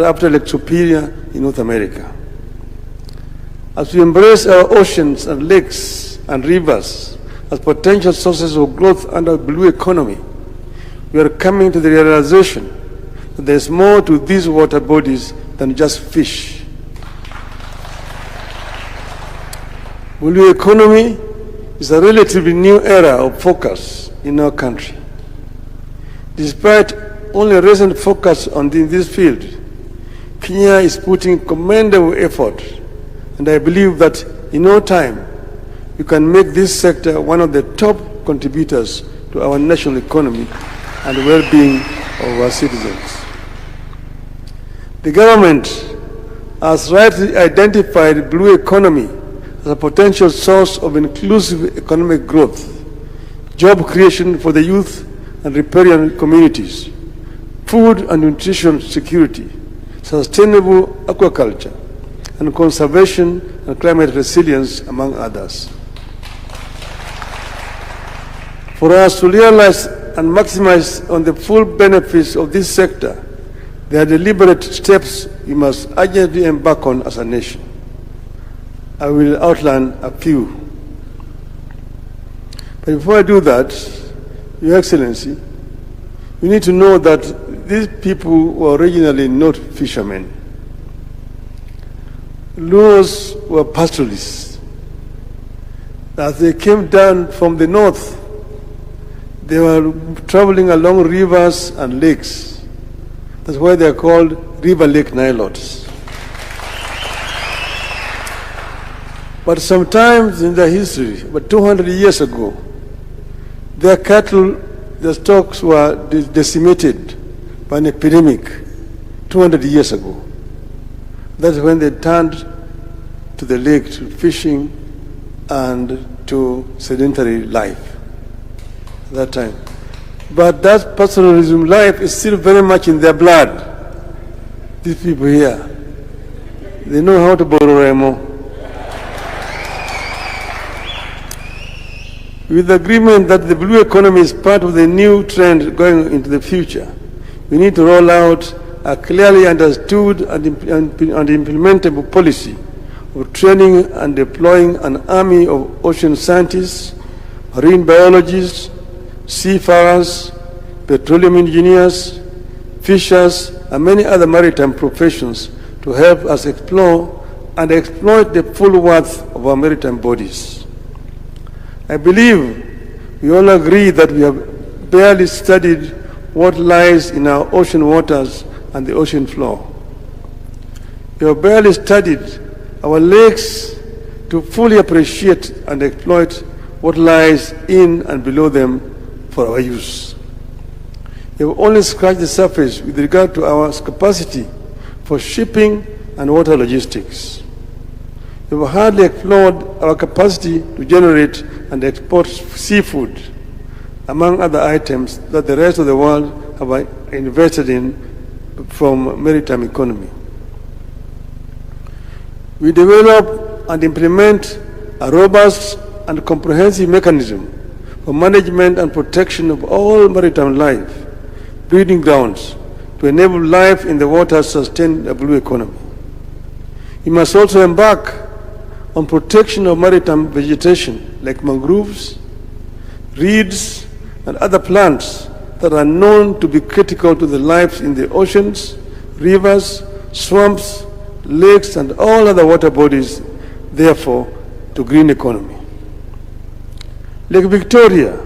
after Lake Superior in North America. As we embrace our oceans and lakes and rivers as potential sources of growth under the blue economy, we are coming to the realization that there is more to these water bodies than just fish. Blue economy is a relatively new era of focus in our country. Despite only recent focus on this field, Kenya is putting commendable effort, and I believe that in no time we can make this sector one of the top contributors to our national economy and the well-being of our citizens. The government has rightly identified blue economy as a potential source of inclusive economic growth, job creation for the youth and riparian communities, food and nutrition security, sustainable aquaculture, and conservation and climate resilience, among others. For us to realize and maximize on the full benefits of this sector, there are deliberate steps we must urgently embark on as a nation. I will outline a few. But before I do that, Your Excellency, you need to know that these people were originally not fishermen. Luos were pastoralists. As they came down from the north, they were traveling along rivers and lakes. That's why they are called river lake Nilotes. But sometimes in their history, about 200 years ago, their cattle, their stocks were decimated by an epidemic 200 years ago. That's when they turned to the lake, to fishing and to sedentary life at that time. But that pastoralism life is still very much in their blood. These people here, they know how to borrow remo. With the agreement that the blue economy is part of the new trend going into the future, we need to roll out a clearly understood and implementable policy of training and deploying an army of ocean scientists, marine biologists, seafarers, petroleum engineers, fishers, and many other maritime professions to help us explore and exploit the full worth of our maritime bodies. I believe we all agree that we have barely studied what lies in our ocean waters and the ocean floor. We have barely studied our lakes to fully appreciate and exploit what lies in and below them for our use. We have only scratched the surface with regard to our capacity for shipping and water logistics. We have hardly explored our capacity to generate and export seafood, among other items that the rest of the world have invested in from maritime economy. We develop and implement a robust and comprehensive mechanism for management and protection of all maritime life, breeding grounds, to enable life in the water sustain a blue economy. We must also embark on protection of maritime vegetation like mangroves, reeds, and other plants that are known to be critical to the lives in the oceans, rivers, swamps, lakes, and all other water bodies, therefore, to green economy. Lake Victoria,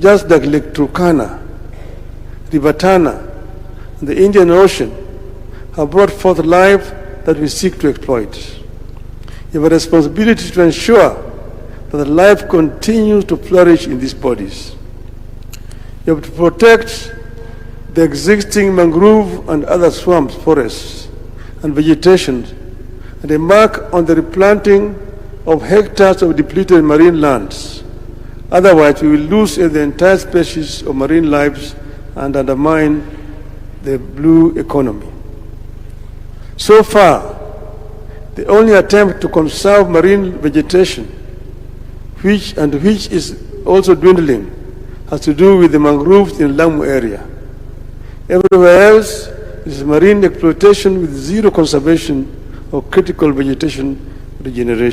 just like Lake Turkana, River Tana, and the Indian Ocean, have brought forth life that we seek to exploit. We have a responsibility to ensure that the life continues to flourish in these bodies. We have to protect the existing mangrove and other swamps, forests, and vegetation, and embark on the replanting of hectares of depleted marine lands. Otherwise, we will lose the entire species of marine lives and undermine the blue economy. So far, the only attempt to conserve marine vegetation, which is also dwindling, has to do with the mangroves in Lamu area. Everywhere else, is marine exploitation with zero conservation or critical vegetation regeneration.